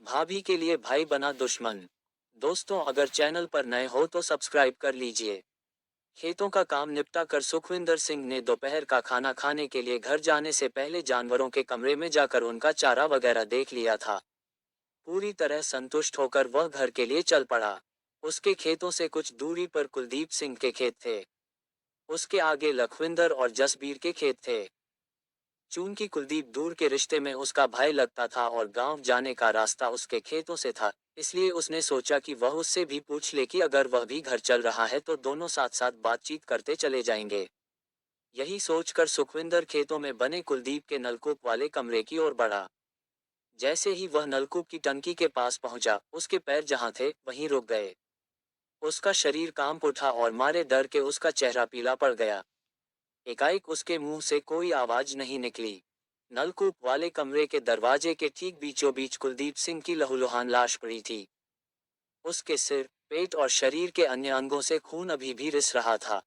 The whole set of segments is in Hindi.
भाभी के लिए भाई बना दुश्मन। दोस्तों, अगर चैनल पर नए हो तो सब्सक्राइब कर लीजिए। खेतों का काम निपटा कर सुखविंदर सिंह ने दोपहर का खाना खाने के लिए घर जाने से पहले जानवरों के कमरे में जाकर उनका चारा वगैरह देख लिया था। पूरी तरह संतुष्ट होकर वह घर के लिए चल पड़ा। उसके खेतों से कुछ दूरी पर कुलदीप सिंह के खेत थे। उसके आगे लखविंदर और जसबीर के खेत थे। चूंकि कुलदीप दूर के रिश्ते में उसका भाई लगता था और गांव जाने का रास्ता उसके खेतों से था, इसलिए उसने सोचा कि वह उससे भी पूछ ले कि अगर वह भी घर चल रहा है तो दोनों साथ साथ बातचीत करते चले जाएंगे। यही सोचकर सुखविंदर खेतों में बने कुलदीप के नलकूप वाले कमरे की ओर बढ़ा। जैसे ही वह नलकूप की टंकी के पास पहुंचा, उसके पैर जहां थे वहीं रुक गए। उसका शरीर कांप उठा और मारे डर के उसका चेहरा पीला पड़ गया। एकाएक उसके मुंह से कोई आवाज नहीं निकली। नलकूप वाले कमरे के दरवाजे के ठीक बीचों बीच कुलदीप सिंह की लहूलुहान लाश पड़ी थी। उसके सिर, पेट और शरीर के अन्य अंगों से खून अभी भी रिस रहा था।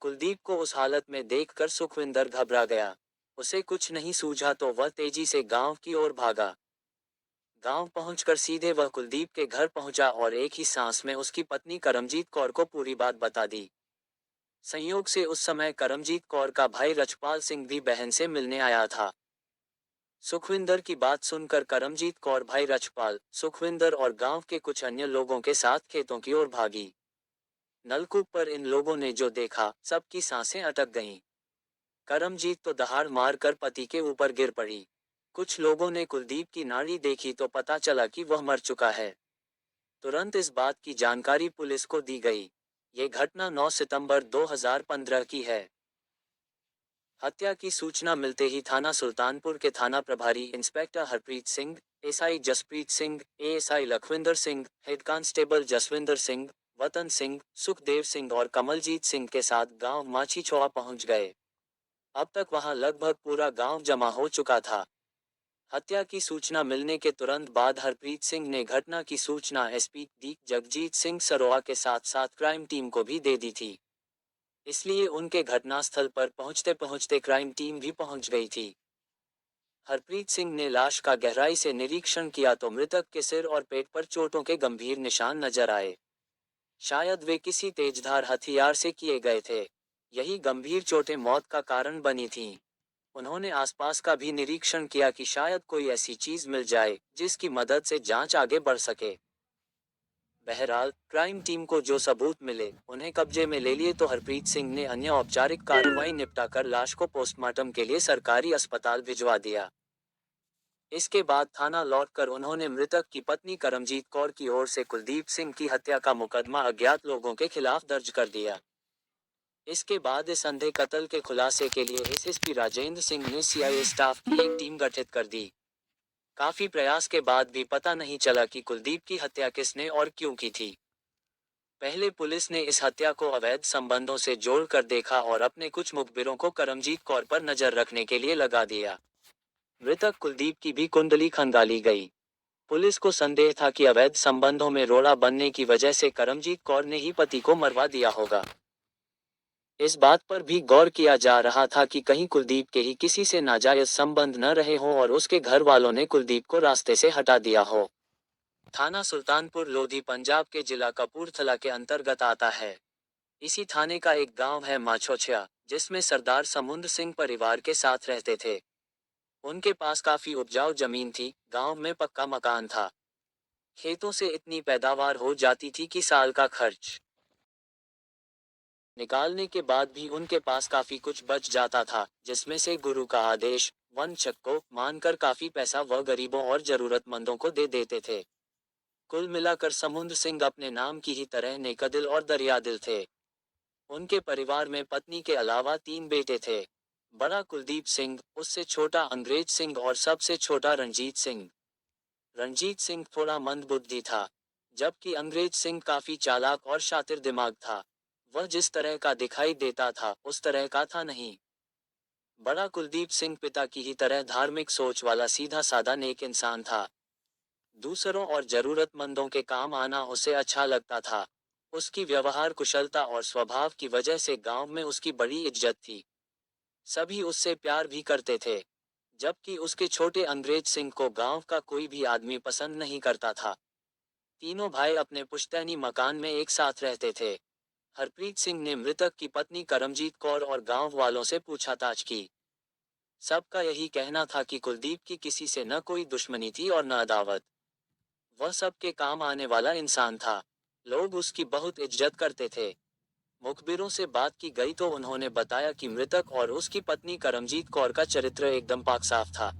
कुलदीप को उस हालत में देखकर सुखविंदर घबरा गया। उसे कुछ नहीं सूझा तो वह तेजी से गांव की ओर भागा। गांव पहुंचकर सीधे वह कुलदीप के घर पहुंचा और एक ही सांस में उसकी पत्नी करमजीत कौर को पूरी बात बता दी। संयोग से उस समय करमजीत कौर का भाई रछपाल सिंह भी बहन से मिलने आया था। सुखविंदर की बात सुनकर करमजीत कौर भाई रछपाल, सुखविंदर और गांव के कुछ अन्य लोगों के साथ खेतों की ओर भागी। नलकूप पर इन लोगों ने जो देखा, सबकी सांसें अटक गईं। करमजीत तो दहाड़ मार कर पति के ऊपर गिर पड़ी। कुछ लोगों ने कुलदीप की नाड़ी देखी तो पता चला कि वह मर चुका है। तुरंत इस बात की जानकारी पुलिस को दी गई। ये घटना 9 सितंबर 2015 की है। हत्या की सूचना मिलते ही थाना सुल्तानपुर के थाना प्रभारी inspector Harpreet Singh, SI Jaspreet Singh, ASI Lakhwinder Singh, head constable Jaswinder Singh, Watan Singh, Sukhdev Singh और कमलजीत सिंह के साथ गांव माछीछोआ पहुंच गए। अब तक वहां लगभग पूरा गांव जमा हो चुका था। हत्या की सूचना मिलने के तुरंत बाद हरप्रीत सिंह ने घटना की सूचना एसपी डी जगजीत सिंह सरोआ के साथ साथ क्राइम टीम को भी दे दी थी। इसलिए उनके घटनास्थल पर पहुंचते पहुंचते क्राइम टीम भी पहुंच गई थी। हरप्रीत सिंह ने लाश का गहराई से निरीक्षण किया तो मृतक के सिर और पेट पर चोटों के गंभीर निशान नजर आए। शायद वे किसी तेजधार हथियार से किए गए थे। यही गंभीर चोटें मौत का कारण बनी थीं। उन्होंने आसपास का भी निरीक्षण किया कि शायद कोई ऐसी चीज मिल जाए जिसकी मदद से जांच आगे बढ़ सके। बहरहाल, क्राइम टीम को जो सबूत मिले, उन्हें कब्जे में ले लिए तो हरप्रीत सिंह ने अन्य औपचारिक कार्रवाई निपटाकर लाश को पोस्टमार्टम के लिए सरकारी अस्पताल भिजवा दिया। इसके बाद थाना लौटकर उन्होंने मृतक की पत्नी करमजीत कौर की ओर से कुलदीप सिंह की हत्या का मुकदमा अज्ञात लोगों के खिलाफ दर्ज कर दिया। इसके बाद इस अंधे कत्ल के खुलासे के लिए एसएसपी राजेंद्र सिंह ने सीआईए स्टाफ की एक टीम गठित कर दी। काफी प्रयास के बाद भी पता नहीं चला कि कुलदीप की हत्या किसने और क्यों की थी। पहले पुलिस ने इस हत्या को अवैध संबंधों से जोड़कर देखा और अपने कुछ मुखबिरों को करमजीत कौर पर नजर रखने के लिए लगा दिया। मृतक कुलदीप की भी कुंडली खंगाली गई। पुलिस को संदेह था कि अवैध संबंधों में रोड़ा बनने की वजह से करमजीत कौर ने ही पति को मरवा दिया होगा। इस बात पर भी गौर किया जा रहा था कि कहीं कुलदीप के ही किसी से नाजायज संबंध न रहे हों और उसके घर वालों ने कुलदीप को रास्ते से हटा दिया हो। थाना सुल्तानपुर लोधी पंजाब के जिला कपूरथला के अंतर्गत आता है। इसी थाने का एक गांव है माछोछिया, जिसमें सरदार समुंदर सिंह परिवार के साथ रहते थे। उनके पास काफी उपजाऊ जमीन थी, गांव में पक्का मकान था। खेतों से इतनी पैदावार हो जाती थी कि साल का खर्च निकालने के बाद भी उनके पास काफी कुछ बच जाता था, जिसमें से गुरु का आदेश, वंशक को मानकर काफी पैसा वह गरीबों और जरूरतमंदों को दे देते थे। कुल मिलाकर समुंदर सिंह अपने नाम की ही तरह नेकदिल और दरियादिल थे। उनके परिवार में पत्नी के अलावा 3 बेटे थे। बड़ा कुलदीप सिंह, उससे छोटा अंग्रेज सिंह और सबसे छोटा रंजीत सिंह। रंजीत सिंह थोड़ा मंदबुद्धि था, जबकि अंग्रेज सिंह काफी चालाक और शातिर दिमाग था। वह जिस तरह का दिखाई देता था, उस तरह का था नहीं। बड़ा कुलदीप सिंह पिता की ही तरह धार्मिक सोच वाला सीधा साधा नेक इंसान था। दूसरों और जरूरतमंदों के काम आना उसे अच्छा लगता था। उसकी व्यवहार कुशलता और स्वभाव की वजह से गांव में उसकी बड़ी इज्जत थी। सभी उससे प्यार भी करते थे। जबकि उसके छोटे अंग्रेज सिंह को गांव का कोई भी आदमी पसंद नहीं करता था। तीनों भाई अपने पुश्तैनी मकान में एक साथ रहते थे। हरप्रीत सिंह ने मृतक की पत्नी करमजीत कौर और गांव वालों से पूछताछ की। सबका यही कहना था कि कुलदीप की किसी से न कोई दुश्मनी थी और न अदावत। वह सबके काम आने वाला इंसान था। लोग उसकी बहुत इज्जत करते थे। मुखबिरों से बात की गई तो उन्होंने बताया कि मृतक और उसकी पत्नी करमजीत कौर का चरित्र एकदम पाक साफ था।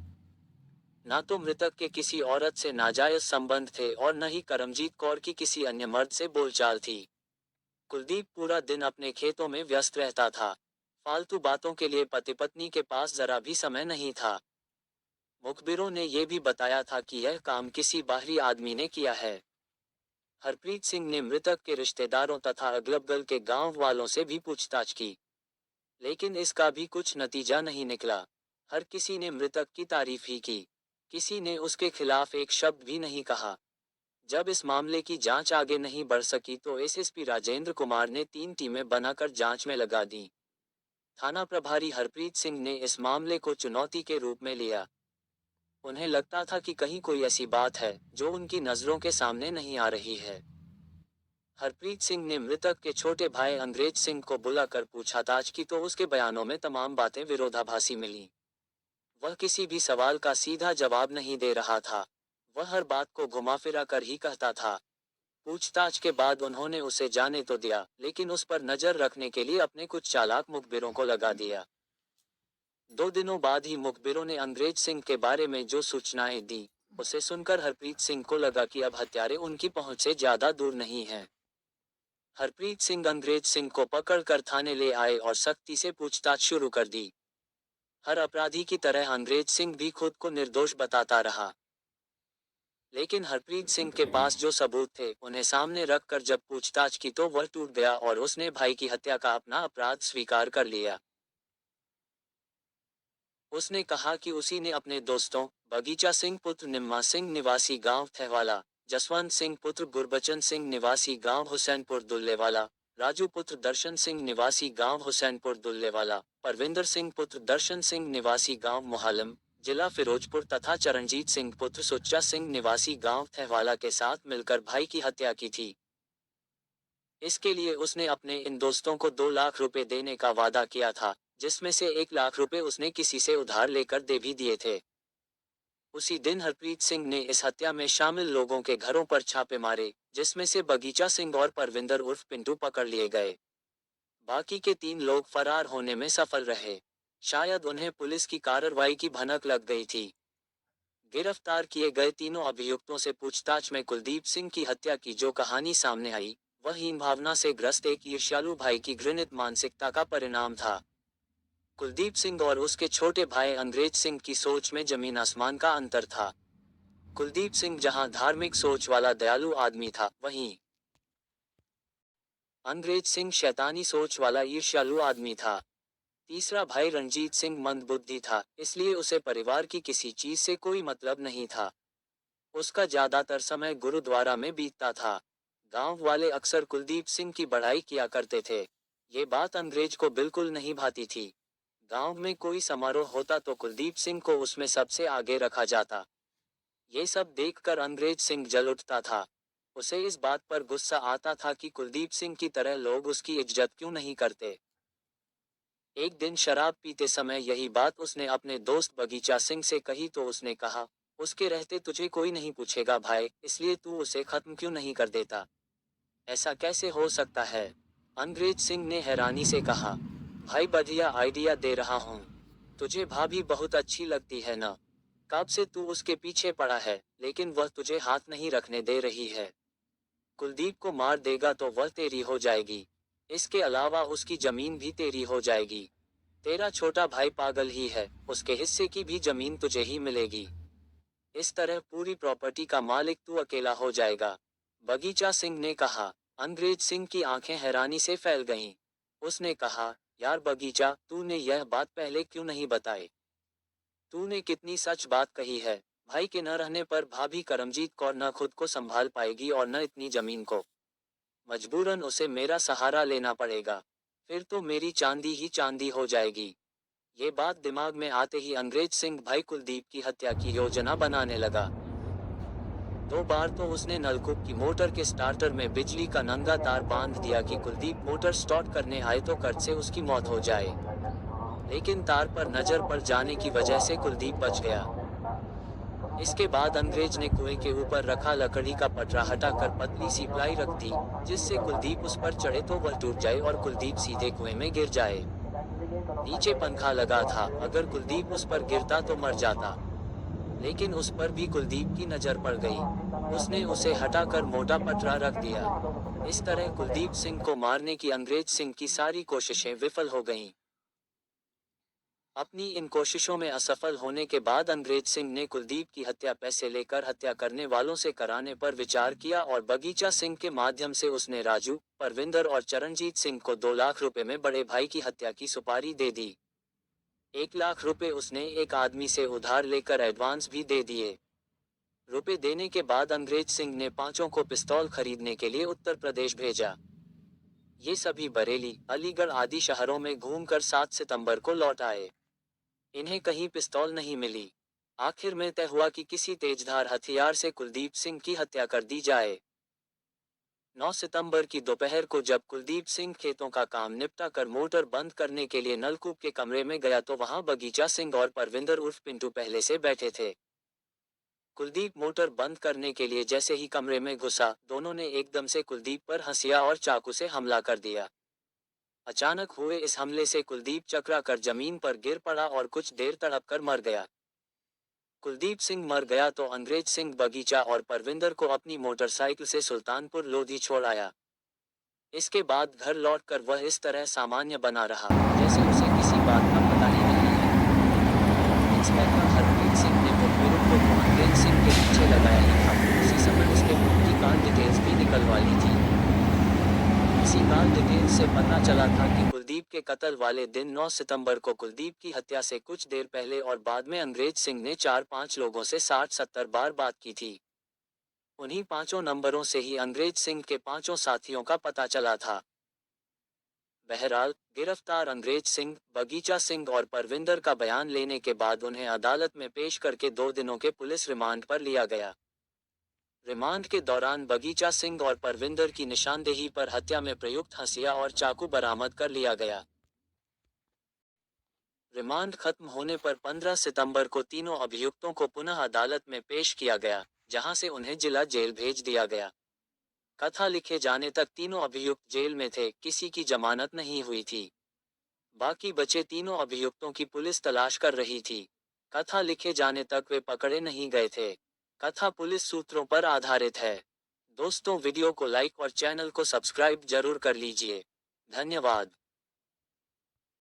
ना तो मृतक के किसी औरत से नाजायज संबंध थे और न ही करमजीत कौर की किसी अन्य मर्द से बोलचाल थी। कुलदीप पूरा दिन अपने खेतों में व्यस्त रहता था। फालतू बातों के लिए पति पत्नी के पास जरा भी समय नहीं था। मुखबिरों ने यह भी बताया था कि यह काम किसी बाहरी आदमी ने किया है। हरप्रीत सिंह ने मृतक के रिश्तेदारों तथा अगल-बगल के गांव वालों से भी पूछताछ की, लेकिन इसका भी कुछ नतीजा नहीं निकला। हर किसी ने मृतक की तारीफ ही की। किसी ने उसके खिलाफ एक शब्द भी नहीं कहा। जब इस मामले की जांच आगे नहीं बढ़ सकी तो एसएसपी राजेंद्र कुमार ने 3 टीमें बनाकर जांच में लगा दी। थाना प्रभारी हरप्रीत सिंह ने इस मामले को चुनौती के रूप में लिया। उन्हें लगता था कि कहीं कोई ऐसी बात है जो उनकी नजरों के सामने नहीं आ रही है। हरप्रीत सिंह ने मृतक के छोटे भाई अंग्रेज सिंह को बुलाकर पूछताछ की तो उसके बयानों में तमाम बातें विरोधाभासी मिलीं। वह किसी भी सवाल का सीधा जवाब नहीं दे रहा था। वह हर बात को घुमा-फिरा कर ही कहता था। पूछताछ के बाद उन्होंने उसे जाने तो दिया, लेकिन उस पर नजर रखने के लिए अपने कुछ चालाक मुखबिरों को लगा दिया। 2 दिनों बाद ही मुखबिरों ने अंग्रेज सिंह के बारे में जो सूचनाएं दी, उसे सुनकर हरप्रीत सिंह को लगा कि अब हत्यारे उनकी पहुंच से ज्यादा दूर नहीं हैं। हरप्रीत सिंह अंग्रेज सिंह को पकड़कर थाने ले आए और सख्ती से पूछताछ शुरू कर दी। हर अपराधी की तरह अंग्रेज सिंह भी खुद को निर्दोष बताता रहा। लेकिन हरप्रीत सिंह के पास जो सबूत थे उन्हें सामने रखकर जब पूछताछ की तो वह टूट गया और उसने भाई की हत्या का अपना अपराध स्वीकार कर लिया। उसने कहा कि उसी ने अपने दोस्तों बगीचा सिंह पुत्र निम्मा सिंह निवासी गांव थहवाला, जसवंत सिंह पुत्र गुरबचन सिंह निवासी गांव हुसैनपुर दुल्लेवाला, राजू पुत्र दर्शन सिंह निवासी गांव हुसैनपुर दुल्लेवाला, परविंदर सिंह पुत्र दर्शन सिंह निवासी गांव मुहालम, जिला फिरोजपुर तथा चरणजीत सिंह पुत्र सुच्चा सिंह निवासी गांव थहवाला के साथ मिलकर भाई की हत्या की थी। इसके लिए उसने अपने इन दोस्तों को 2 लाख रुपए देने का वादा किया था, जिसमें से 1 लाख रुपए उसने किसी से उधार लेकर दे भी दिए थे। उसी दिन हरप्रीत सिंह ने इस हत्या में शामिल लोगों के घरों पर छापे मारे, जिसमें से बगीचा सिंह और परविंदर उर्फ पिंटू पकड़ लिए गए। बाकी के 3 लोग फरार होने में सफल रहे। शायद उन्हें पुलिस की कार्रवाई की भनक लग गई थी। गिरफ्तार किए गए तीनों अभियुक्तों से पूछताछ में कुलदीप सिंह की हत्या की जो कहानी सामने आई, वह हीन भावना से ग्रस्त एक ईर्ष्यालु भाई की घृणित मानसिकता का परिणाम था। कुलदीप सिंह और उसके छोटे भाई अंग्रेज सिंह की सोच में जमीन आसमान का अंतर था। कुलदीप सिंह जहां धार्मिक सोच वाला दयालु आदमी था, वहीं अंग्रेज सिंह शैतानी सोच वाला ईर्ष्यालु आदमी था। तीसरा भाई रणजीत सिंह मंदबुद्धि था, इसलिए उसे परिवार की किसी चीज से कोई मतलब नहीं था। उसका ज्यादातर समय गुरुद्वारा में बीतता था। गांव वाले अक्सर कुलदीप सिंह की बढ़ाई किया करते थे। ये बात अंग्रेज को बिल्कुल नहीं भाती थी। गांव में कोई समारोह होता तो कुलदीप सिंह को उसमें सबसे आगे रखा जाता। ये सब देखकर अंग्रेज सिंह जल उठता था। उसे इस बात पर गुस्सा आता था कि कुलदीप सिंह की तरह लोग उसकी इज्जत क्यों नहीं करते। एक दिन शराब पीते समय यही बात उसने अपने दोस्त बगीचा सिंह से कही तो उसने कहा, उसके रहते तुझे कोई नहीं पूछेगा भाई, इसलिए तू उसे खत्म क्यों नहीं कर देता? ऐसा कैसे हो सकता है? अंग्रेज सिंह ने हैरानी से कहा। भाई बढ़िया आइडिया दे रहा हूँ। तुझे भाभी बहुत अच्छी लगती है ना? कब से तू उसके पीछे पड़ा है, लेकिन वह तुझे हाथ नहीं रखने दे रही है। कुलदीप को मार देगा तो वह तेरी हो जाएगी। इसके अलावा उसकी जमीन भी तेरी हो जाएगी। तेरा छोटा भाई पागल ही है, उसके हिस्से की भी जमीन तुझे ही मिलेगी। इस तरह पूरी प्रॉपर्टी का मालिक तू अकेला हो जाएगा। बगीचा सिंह ने कहा। अंग्रेज सिंह की आंखें हैरानी से फैल गईं। उसने कहा, यार बगीचा, तूने यह बात पहले क्यों नहीं बताई? तूने कितनी सच बात कही है। भाई के न रहने पर भाभी करमजीत कौर न खुद को संभाल पाएगी और न इतनी जमीन को। मजबूरन उसे मेरा सहारा लेना पड़ेगा। फिर तो मेरी चांदी ही चांदी हो जाएगी। ये बात दिमाग में आते ही अंग्रेज सिंह भाई कुलदीप की हत्या की योजना बनाने लगा। 2 बार तो उसने नलकूप की मोटर के स्टार्टर में बिजली का नंगा तार बांध दिया कि कुलदीप मोटर स्टार्ट करने आए तो कट से उसकी मौत हो जाए। लेकिन तार पर नजर पड़ जाने की वजह से कुलदीप बच गया। इसके बाद अंग्रेज ने कुएं के ऊपर रखा लकड़ी का पटरा हटाकर पतली सी प्लाई रख दी, जिससे कुलदीप उस पर चढ़े तो वह टूट जाए और कुलदीप सीधे कुएं में गिर जाए। नीचे पंखा लगा था, अगर कुलदीप उस पर गिरता तो मर जाता। लेकिन उस पर भी कुलदीप की नजर पड़ गई। उसने उसे हटाकर मोटा पटरा रख दिया। इस तरह कुलदीप सिंह को मारने की अंग्रेज सिंह की सारी कोशिशें विफल हो गईं। अपनी इन कोशिशों में असफल होने के बाद अंग्रेज सिंह ने कुलदीप की हत्या पैसे लेकर हत्या करने वालों से कराने पर विचार किया और बगीचा सिंह के माध्यम से उसने राजू, परविंदर और चरणजीत सिंह को 2 लाख रुपए में बड़े भाई की हत्या की सुपारी दे दी। 1 लाख रुपए उसने एक आदमी से उधार लेकर एडवांस भी दे दिए। रुपए देने के बाद अंग्रेज सिंह ने पांचों को पिस्तौल खरीदने के लिए उत्तर प्रदेश भेजा। ये सभी बरेली, अलीगढ़ आदि शहरों में घूमकर 7 सितंबर को लौट आए। इन्हें कहीं पिस्तौल नहीं मिली। आखिर में तय हुआ कि किसी तेजधार हथियार से कुलदीप सिंह की हत्या कर दी जाए। 9 सितंबर की दोपहर को जब कुलदीप सिंह खेतों का काम निपटा कर मोटर बंद करने के लिए नलकूप के कमरे में गया तो वहां बगीचा सिंह और परविंदर उर्फ पिंटू पहले से बैठे थे। कुलदीप मोटर बंद करने के लिए जैसे ही कमरे में घुसा, दोनों ने एकदम से कुलदीप पर हंसिया और चाकू से हमला कर दिया। अचानक हुए इस हमले से कुलदीप चकरा कर जमीन पर गिर पड़ा और कुछ देर तड़प कर मर गया। कुलदीप सिंह मर गया तो अंग्रेज सिंह बगीचा और परविंदर को अपनी मोटरसाइकिल से सुल्तानपुर लोधी छोड़ आया। इसके बाद घर लौटकर वह इस तरह सामान्य बना रहा, जैसे उसे किसी बात का पता ही नहीं है। इंस्पेक्टर हरप्रीत सिंह ने मुखबिरों को अंग्रेज सिंह के पीछे लगाया ही था। उसी समय उसके फोन की कॉल डिटेल्स भी निकलवा ली थी। इसी कॉल डिटेल्स से पता चला था कि कुलदीप के कत्ल वाले दिन 9 सितंबर को कुलदीप की हत्या से कुछ देर पहले और बाद में अंग्रेज सिंह ने 4-5 लोगों से 60-70 बार बात की थी। उन्हीं 5 नंबरों से ही अंग्रेज सिंह के 5 साथियों का पता चला था। बहरहाल, गिरफ्तार अंग्रेज सिंह, बगीचा सिंह और परविंदर का बयान लेने के बाद उन्हें अदालत में पेश करके 2 दिनों के पुलिस रिमांड पर लिया गया। रिमांड के दौरान बगीचा सिंह और परविंदर की निशानदेही पर हत्या में प्रयुक्त हंसिया और चाकू बरामद कर लिया गया। रिमांड खत्म होने पर 15 सितंबर को तीनों अभियुक्तों को पुनः अदालत में पेश किया गया, जहां से उन्हें जिला जेल भेज दिया गया। कथा लिखे जाने तक तीनों अभियुक्त जेल में थे, किसी की जमानत नहीं हुई थी। बाकी बचे तीनों अभियुक्तों की पुलिस तलाश कर रही थी। कथा लिखे जाने तक वे पकड़े नहीं गए थे। कथा पुलिस सूत्रों पर आधारित है। दोस्तों, वीडियो को लाइक और चैनल को सब्सक्राइब जरूर कर लीजिए। धन्यवाद।